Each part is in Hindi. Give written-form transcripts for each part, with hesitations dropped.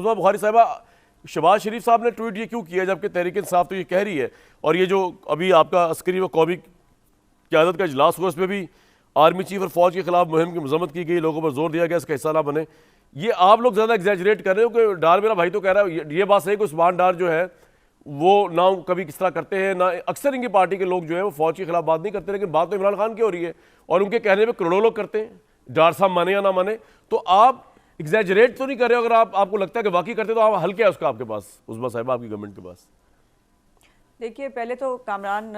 उस्मा बुखारी साहिबा, शहबाज शरीफ साहब ने ट्वीट ये क्यों किया जबकि तहरीक इंसाफ तो ये कह रही है, और ये जो अभी आपका अस्करी व कौमी क़यादत का इजलास हुआ उसमें भी आर्मी चीफ और फौज के खिलाफ मुहिम की मजम्मत की गई, लोगों पर जोर दिया गया इसका हिस्सा ना बने। ये आप लोग ज़्यादा एग्जैजरेट कर रहे हो कि डार, मेरा भाई तो कह रहा है ये बात सही कि उस्मान डार जो है वो ना कभी किस तरह करते हैं, ना अक्सर इनकी पार्टी के लोग जो है वो फौज के खिलाफ बात नहीं करते, लेकिन बात तो इमरान खान की हो रही है और उनके कहने पे करोड़ों लोग करते हैं, डार साहब माने या ना माने। तो आप एग्जैजरेट तो नहीं कर रहे हो? अगर आपको लगता है कि वाकई करते तो आप हल क्या है उसका आपके पास, उस्मा साहिबा आपकी गवर्नमेंट के पास? देखिए, पहले तो कामरान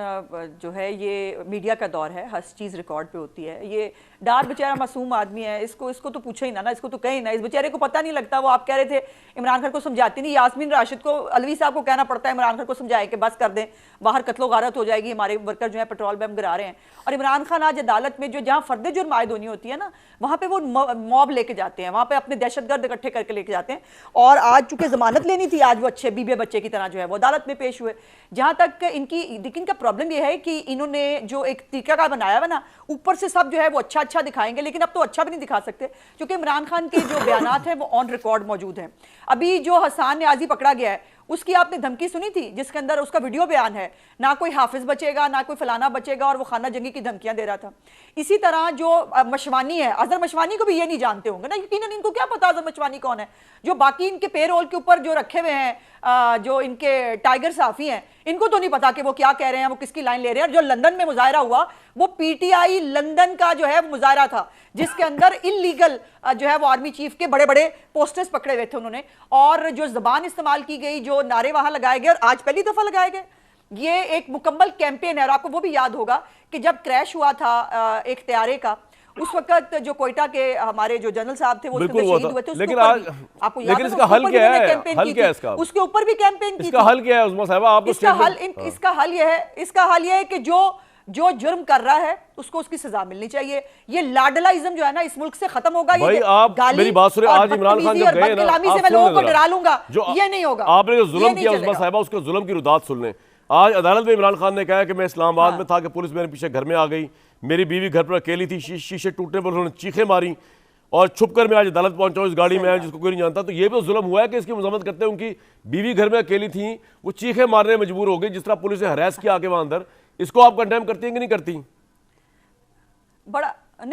जो है ये मीडिया का दौर है, हर चीज़ रिकॉर्ड पे होती है। ये डार बेचारा मासूम आदमी है, इसको तो पूछे ही ना, इसको तो कहीं ना, इस बेचारे को पता नहीं लगता। वो आप कह रहे थे इमरान खान को समझाती नहीं, यास्मीन राशिद को, अलवी साहब को कहना पड़ता है इमरान खान को समझाए कि बस कर दें, बाहर कत्लो गारत हो जाएगी, हमारे वर्कर जो है पेट्रोल बम गिरा रहे हैं। और इमरान खान आज अदालत में जो जहाँ फर्द जुर्म आयद होनी होती है ना, वहाँ पे वो मॉब लेके जाते हैं, वहाँ पे अपने दहशतगर्द इकट्ठे करके लेके जाते हैं। और आज चूंकि जमानत लेनी थी, आज वो अच्छे बीबे बच्चे की तरह जो है वो अदालत में पेश हुए। जहाँ तक इनका प्रॉब्लम ये है कि इन्होंने जो एक तरीका बनाया हुआ ना, ऊपर से सब जो है वो अच्छा अच्छा दिखाएंगे, लेकिन अब तो अच्छा भी नहीं दिखा सकते क्योंकि इमरान खान के जो बयानात हैं वो ऑन रिकॉर्ड मौजूद हैं। अभी जो हसन न्याजी पकड़ा गया है उसकी आपने धमकी सुनी थी, जिसके अंदर उसका वीडियो बयान है, ना कोई हाफिज बचेगा ना कोई फलाना बचेगा, और वो खाना जंगी की धमकियां दे रहा था। इसी तरह जो मशवानी है, अजहर मशवानी को भी ये नहीं जानते होंगे ना, यकीनन इनको क्या पता अजहर मशवानी कौन है। जो बाकी इनके पेरोल के ऊपर जो रखे हुए हैं, जो इनके टाइगर साफी हैं, इनको तो नहीं पता कि वो क्या कह रहे हैं, वो किसकी लाइन ले रहे हैं। जो लंदन में मुजाहरा हुआ वो पीटीआई लंदन का जो है मुजाहरा था, जिसके अंदर इलीगल जो है वो आर्मी चीफ के बड़े बड़े पोस्टर्स पकड़े हुए थे उन्होंने, और जो जबान इस्तेमाल की गई, जो नारे वहां लगाए गए, और आज पहली दफा लगाए गए। ये एक मुकम्मल कैंपेन है। और आपको वो भी याद होगा कि जब क्रैश हुआ था एक तैयारे का, उस वक्त जो कोयटा के हमारे जो जनरल साहब थे वो शहीद हुए थे, लेकिन आपको याद है इसका हल क्या है? हल क्या है इसका? उसके ऊपर भी कैंपेन की। इसका हल क्या है उस्मा साहिबा? आप इसका हल यह है कि जो जुर्म कर रहा है उसको उसकी सजा मिलनी चाहिए। ये लाडलाइज्म जो है ना इस मुल्क से खत्म होगा। भाई आप मेरी बात सुनिए, आज इमरान खान जब गए ना, से मैं लोगों को डरा लूंगा, ये नहीं होगा। आपने जो जुल्म किया उस्मा साहिबा, उसके जुल्म की रुदात सुन लें। आज अदालत में इमरान खान ने कहा कि मैं इस्लामाबाद में था कि पुलिस मेरे पीछे घर में आ गई, मेरी बीवी घर पर अकेली थी, शीशे टूटने पर उन्होंने चीखें मारी और छुपकर मैं आज अदालत पहुंचा हूं इस गाड़ी में, जिसको कोई नहीं जानता। तो ये भी जुल्म हुआ है कि इसकी मजम्मत करते हैं, उनकी बीवी घर में अकेली थी, वो चीखें मारने में मजबूर हो गई, जिस तरह पुलिस ने हरास किया आके वहां अंदर। इसको आप कंडेम करती हैं कि नहीं करती?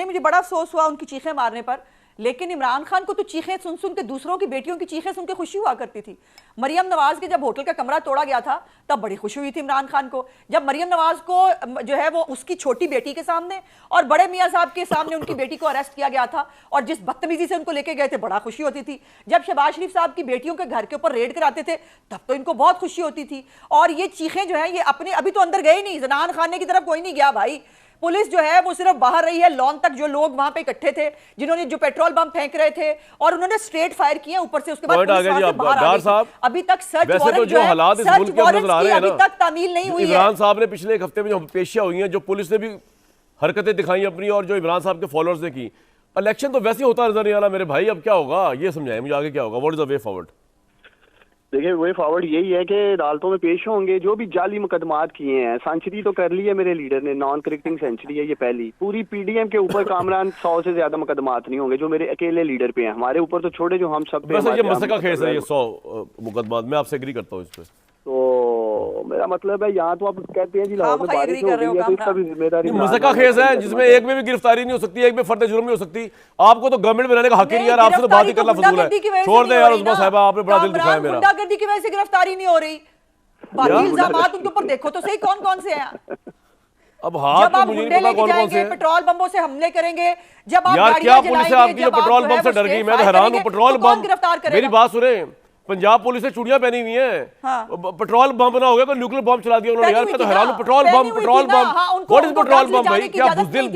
मुझे बड़ा अफसोस हुआ उनकी चीखें मारने पर, लेकिन इमरान खान को तो चीखें सुन सुन के, दूसरों की बेटियों की चीखें सुन के खुशी हुआ करती थी। मरियम नवाज के जब होटल का कमरा तोड़ा गया था तब बड़ी खुशी हुई थी इमरान खान को। जब मरियम नवाज को जो है वो उसकी छोटी बेटी के सामने और बड़े मियाँ साहब के सामने उनकी बेटी को अरेस्ट किया गया था और जिस बदतमीजी से उनको लेके गए थे, बड़ा खुशी होती थी। जब शहबाज शरीफ साहब की बेटियों के घर के ऊपर रेड कराते थे तब तो इनको बहुत खुशी होती थी। और ये चीखें जो है ये अपने अभी तो अंदर गए नहीं, जनान खाने की तरफ कोई नहीं गया भाई। पुलिस जो है वो सिर्फ बाहर रही है, लॉन तक जो लोग वहां पे इकट्ठे थे, जिन्होंने जो पेट्रोल बम फेंक रहे थे, और उन्होंने स्ट्रेट फायर किए ऊपर से। उसके बाद पुलिस वहां से बाहर आ गई। अभी तक सर्च वारंट जो हालात इस मुल्क के अंदर नजर आ रहे हैं ना, अभी तक तामील नहीं हुई है। इमरान साहब ने पिछले एक हफ्ते में जो पेशियां हुई हैं, जो पुलिस ने भी हरकतें दिखाई अपनी और जो इमरान साहब के फॉलोअर्स ने की, इलेक्शन तो वैसे होता नजर नहीं आ रहा मेरे भाई। अब क्या होगा ये समझाएं मुझे, आगे क्या होगा? What is the way forward? देखिए, वे फॉरवर्ड यही है कि अदालतों में पेश होंगे जो भी जाली मुकदमात किए हैं। सेंचुरी तो कर ली है मेरे लीडर ने, नॉन करेक्टिंग सेंचुरी है ये पहली। पूरी पीडीएम के ऊपर कामरान 100 से ज्यादा मुकदमात नहीं होंगे जो मेरे अकेले लीडर पे हैं। हमारे ऊपर तो छोड़े, जो हम सब पे ये मसला केस है, ये 100 मुकदमात। मैं आपसे एग्री करता हूँ इस पे। तो मेरा मतलब है, यहाँ तो आप कहते हैं जी लाहौर में बारिश हो रही है तो इसका भी जिम्मेदारी मसका केस है जिसमें एक में भी गिरफ्तारी नहीं हो सकती, एक में फर्द जुर्म नहीं हो सकती। आपको तो गवर्नमेंट बनाने का हक ही नहीं यार, आपसे तो बात ही करना फजूल है। छोड़ दे यार उस्मा साहिबा, आपने बड़ा दिल दुखाया मेरा। गुंडागर्दी की वजह से गिरफ्तारी नहीं हो रही, बाकी इल्जामात उनके ऊपर देखो तो सही कौन कौन से हैं। अब हाथ तो मुझे नहीं पता कौन कौन से हैं। पेट्रोल बम्बों से हमले करेंगे, जब आप यार क्या पुलिस आपकी जो पेट्रोल बम से डर गई, मैं तो हैरान हूँ। पेट्रोल बम, मेरी बात सुने, पंजाब पुलिस ने चूड़ियां पहनी हुई हैं, पेट्रोल बम बना हो गया तो न्यूक्लियर बम चला दिया उन्होंने। यार मैं तो हैरान हूं। Petrol bomb what is petrol bomb भाई? क्या बुज़दिल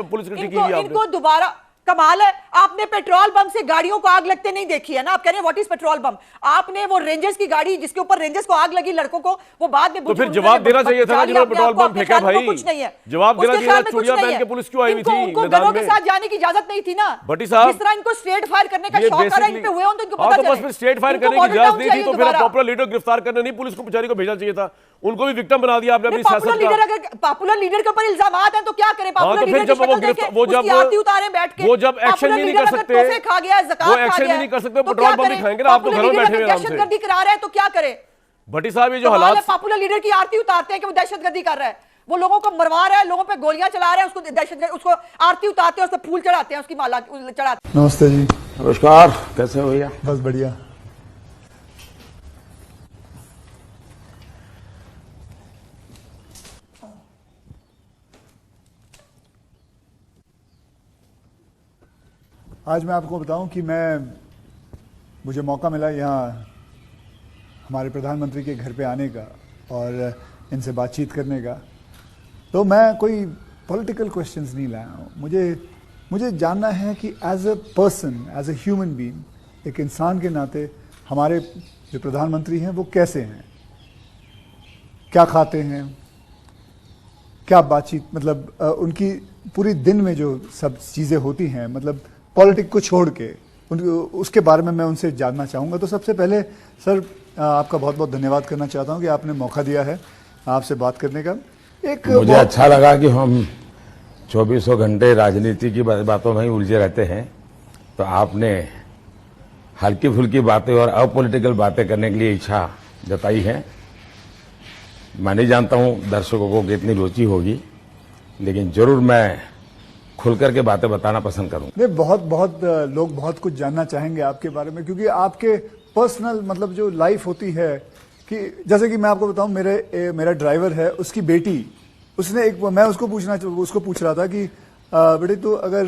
पुलिस की टिकी है इनको दोबारा। कमाल है, आपने पेट्रोल बम से गाड़ियों को आग लगते नहीं देखी है ना। आप कह रहे हैं व्हाट इज पेट्रोल बम? आपने वो रेंजर्स की गाड़ी जिसके ऊपर रेंजर्स को आग लगी लड़कों को, वो बाद में तो फिर जवाब देना चाहिए था ना जिन्होंने पेट्रोल बम फेंका भाई। कुछ नहीं है, जवाब देना चाहिए। चूड़ियां पहन के पुलिस क्यों आई हुई थी? उनको घरों के साथ जाने की इजाजत नहीं थी ना भट्टी साहब। जिस तरह इनको स्ट्रेट फायर करने का शौक आ रहा है, इन पे हुए हो तो इनको पता चले। बस फिर स्ट्रेट फायर करने की इजाजत नहीं थी तो फिर पॉपुलर लीडर गिरफ्तार करने नहीं पुलिस को बेचारी को भेजना चाहिए था। उनको भी विक्टिम बना दिया आपने अपनी सियासत पॉपुलर लीडर, अगर पॉपुलर लीडर के ऊपर इल्जामात हैं तो क्या करें? हाँ, तो फिर जब वो आरती उतारे बैठ के, वो जब एक्शन भी नहीं कर सकते, खा गया, वो एक्शन भी नहीं कर सकते, पेट्रोल पंप भी खाएंगे ना, आप तो घरों में बैठे हुए आराम से। दहशतगर्दी करा रहा है तो क्या करें? भट्टी साहब ये जो हालात, पॉपुलर लीडर की आरती उतारते हैं कि वो दहशतगर्दी कर रहा है, वो लोगों को मरवा रहा है, लोगों पे गोलियां चला रहा है, उसको दहशतगर्द, उसको आरती उतारते हैं, उससे फूल चढ़ाते हैं, उसकी माला चढ़ाते हैं। नमस्ते जी। नमस्कार, कैसे हो भैया? बस बढ़िया। आज मैं आपको बताऊं कि मुझे मौका मिला यहाँ हमारे प्रधानमंत्री के घर पे आने का और इनसे बातचीत करने का, तो मैं कोई पॉलिटिकल क्वेश्चंस नहीं लाया हूँ। मुझे जानना है कि as a person, as a human being, एक इंसान के नाते हमारे जो प्रधानमंत्री हैं वो कैसे हैं, क्या खाते हैं, क्या बातचीत, मतलब उनकी पूरी दिन में जो सब चीज़ें होती हैं, मतलब पॉलिटिक्स को छोड़ के उसके बारे में मैं उनसे जानना चाहूँगा। तो सबसे पहले सर आपका बहुत बहुत धन्यवाद करना चाहता हूँ कि आपने मौका दिया है आपसे बात करने का। मुझे अच्छा लगा कि हम 2400 घंटे राजनीति की बातों में ही उलझे रहते हैं, तो आपने हल्की फुल्की बातें और अपॉलिटिकल बातें करने के लिए इच्छा जताई है। मैं नहीं जानता हूँ दर्शकों को कितनी रुचि होगी, लेकिन जरूर मैं खुल करके बातें बताना पसंद करूंगा। नहीं, बहुत लोग बहुत कुछ जानना चाहेंगे आपके बारे में, क्योंकि आपके पर्सनल मतलब जो लाइफ होती है, कि जैसे कि मैं आपको बताऊं, मेरा ड्राइवर है, उसकी बेटी, उसने मैं उसको पूछ रहा था कि बेटी तो अगर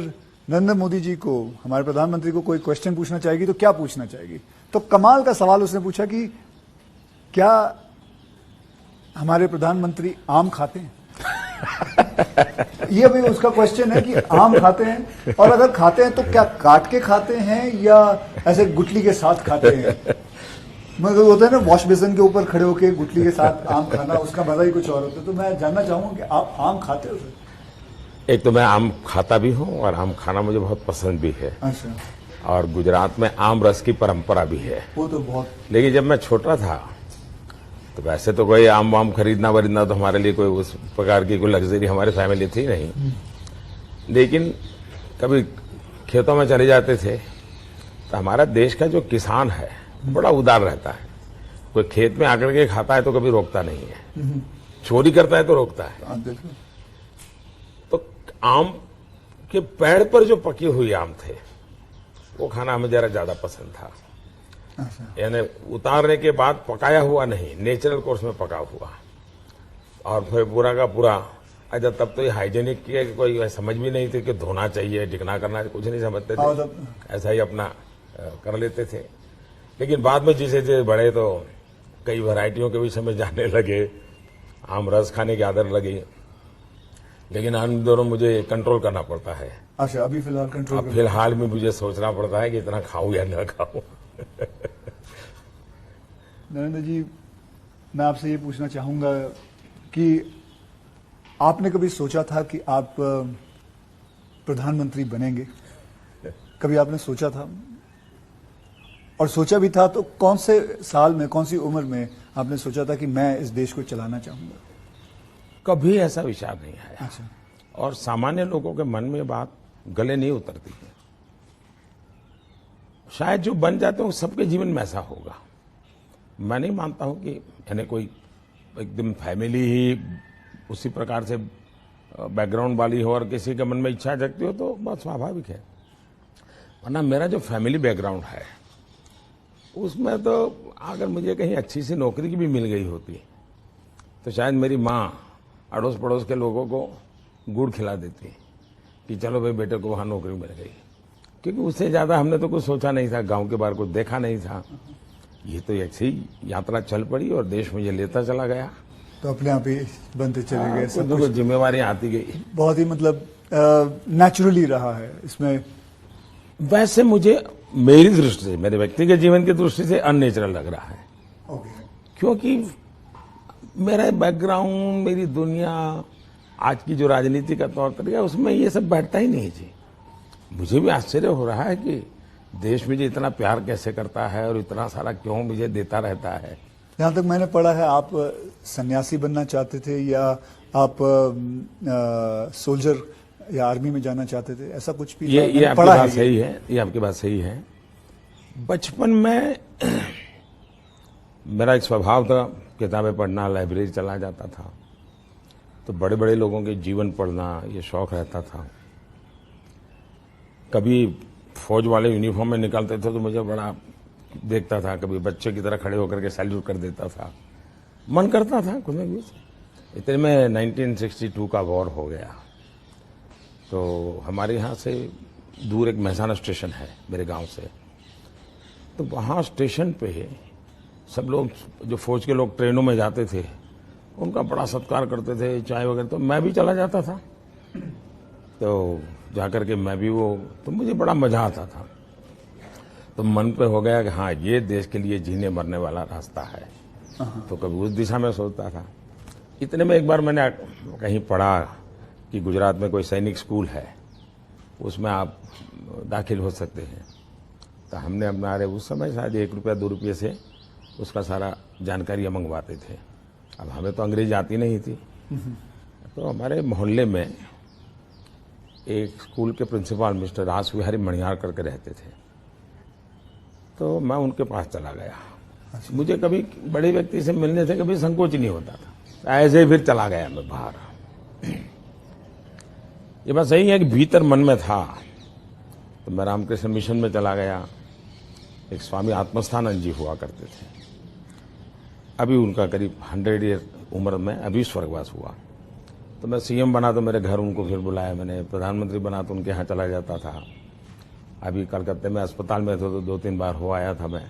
नरेंद्र मोदी जी को, हमारे प्रधानमंत्री को कोई क्वेश्चन पूछना चाहेगी तो क्या पूछना चाहेगी? तो कमाल का सवाल उसने पूछा कि क्या हमारे प्रधानमंत्री आम खाते हैं? ये भी उसका क्वेश्चन है कि आम खाते हैं, और अगर खाते हैं तो क्या काट के खाते हैं या ऐसे गुटली के साथ खाते हैं? मतलब होता है ना, वॉश बेसिन के ऊपर खड़े होकर गुटली के साथ आम खाना, उसका मजा ही कुछ और होता है। तो मैं जानना चाहूंगा कि आप आम खाते हो सर? एक तो मैं आम खाता भी हूँ और आम खाना मुझे बहुत पसंद भी है। अच्छा। और गुजरात में आम रस की परंपरा भी है। वो तो बहुत। लेकिन जब मैं छोटा था तो वैसे तो कोई आम वाम खरीदना वरीदना तो हमारे लिए कोई उस प्रकार की कोई लग्जरी हमारी फैमिली थी नहीं। लेकिन कभी खेतों में चले जाते थे तो हमारा देश का जो किसान है बड़ा उदार रहता है। कोई खेत में आकर के खाता है तो कभी रोकता नहीं है, चोरी करता है तो रोकता है। तो आम के पेड़ पर जो पके हुए आम थे वो खाना हमें जरा ज्यादा पसंद था। यानी उतारने के बाद पकाया हुआ नहीं, नेचुरल कोर्स में पका हुआ, और फिर पूरा का पूरा। अच्छा, तब तो ये हाइजीनिक की कोई समझ भी नहीं थी कि धोना चाहिए, टिकना करना, कुछ नहीं समझते थे, ऐसा ही अपना कर लेते थे। लेकिन बाद में जैसे जैसे बढ़े तो कई वैरायटियों के विषय में जानने लगे, आम रस खाने की आदत लगी। लेकिन इन दोनों मुझे कंट्रोल करना पड़ता है। अच्छा, अभी फिलहाल कंट्रोल? अब फिलहाल में मुझे सोचना पड़ता है कि इतना खाऊं या न खाऊं। नरेंद्र जी, मैं आपसे ये पूछना चाहूंगा कि आपने कभी सोचा था कि आप प्रधानमंत्री बनेंगे? कभी आपने सोचा था? और सोचा भी था तो कौन से साल में, कौन सी उम्र में आपने सोचा था कि मैं इस देश को चलाना चाहूंगा? कभी ऐसा विचार नहीं आया। अच्छा। और सामान्य लोगों के मन में बात गले नहीं उतरती है। शायद जो बन जाते हैं सबके जीवन में ऐसा होगा। मैं नहीं मानता हूं कि यानी कोई एकदम फैमिली ही उसी प्रकार से बैकग्राउंड वाली हो और किसी के मन में इच्छा जगती हो तो बहुत स्वाभाविक है। वरना मेरा जो फैमिली बैकग्राउंड है उसमें तो अगर मुझे कहीं अच्छी सी नौकरी की भी मिल गई होती तो शायद मेरी माँ अड़ोस पड़ोस के लोगों को गुड़ खिला देती कि चलो भाई बेटे को वहाँ नौकरी मिल गई, क्योंकि उससे ज्यादा हमने तो कुछ सोचा नहीं था, गांव के बाहर कुछ देखा नहीं था। ये तो ऐसी ही यात्रा चल पड़ी और देश मुझे लेता चला गया, तो अपने आप ही बनते चले गए। सब कुछ जिम्मेवारी आती गई। बहुत ही मतलब नेचुरली रहा है इसमें। वैसे मुझे मेरी दृष्टि से, मेरे व्यक्तिगत जीवन की दृष्टि से अननेचुरल लग रहा है। क्योंकि मेरा बैकग्राउंड, मेरी दुनिया, आज की जो राजनीति का तौर तरीका, उसमें ये सब बैठता ही नहीं जी। मुझे भी आश्चर्य हो रहा है कि देश मुझे इतना प्यार कैसे करता है और इतना सारा क्यों मुझे देता रहता है। जहाँ तक मैंने पढ़ा है आप सन्यासी बनना चाहते थे या आप सोल्जर या आर्मी में जाना चाहते थे, ऐसा कुछ भी? ये मैंने आपकी पढ़ा बात है सही है, ये आपकी बात सही है। बचपन में मेरा एक स्वभाव था, किताबें पढ़ना, लाइब्रेरी चला जाता था, तो बड़े बड़े लोगों के जीवन पढ़ना ये शौक रहता था। कभी फौज वाले यूनिफॉर्म में निकलते थे तो मुझे बड़ा देखता था, कभी बच्चे की तरह खड़े होकर के सैल्यूट कर देता था, मन करता था कुछ न कुछ। इतने में 1962 का वॉर हो गया, तो हमारे यहाँ से दूर एक महसाना स्टेशन है मेरे गांव से, तो वहाँ स्टेशन पे सब लोग, जो फौज के लोग ट्रेनों में जाते थे, उनका बड़ा सत्कार करते थे, चाय वगैरह, तो मैं भी चला जाता था। तो जाकर के मैं भी तो मुझे बड़ा मजा आता था। तो मन पे हो गया कि हाँ, ये देश के लिए जीने मरने वाला रास्ता है। तो कभी उस दिशा में सोचता था। इतने में एक बार मैंने कहीं पढ़ा कि गुजरात में कोई सैनिक स्कूल है, उसमें आप दाखिल हो सकते हैं। तो हमने हमारे उस समय शायद 1 रुपया 2 रुपये से उसका सारा जानकारियाँ मंगवाते थे। अब हमें तो अंग्रेजी आती नहीं थी, तो हमारे मोहल्ले में एक स्कूल के प्रिंसिपल मिस्टर रास विहारी मणियार करके रहते थे, तो मैं उनके पास चला गया। मुझे कभी बड़े व्यक्ति से मिलने से कभी संकोच नहीं होता था, ऐसे ही फिर चला गया मैं बाहर। ये बात सही है कि भीतर मन में था, तो मैं रामकृष्ण मिशन में चला गया। एक स्वामी आत्मस्थानंद जी हुआ करते थे, अभी उनका करीब 100 ईयर उम्र में अभी स्वर्गवास हुआ। तो मैं सीएम बना तो मेरे घर उनको फिर बुलाया मैंने, प्रधानमंत्री बना तो उनके यहाँ चला जाता था। अभी कलकत्ते में अस्पताल में तो 2-3 बार हो आया था मैं।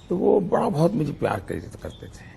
तो वो बड़ा बहुत मुझे प्यार करते थे।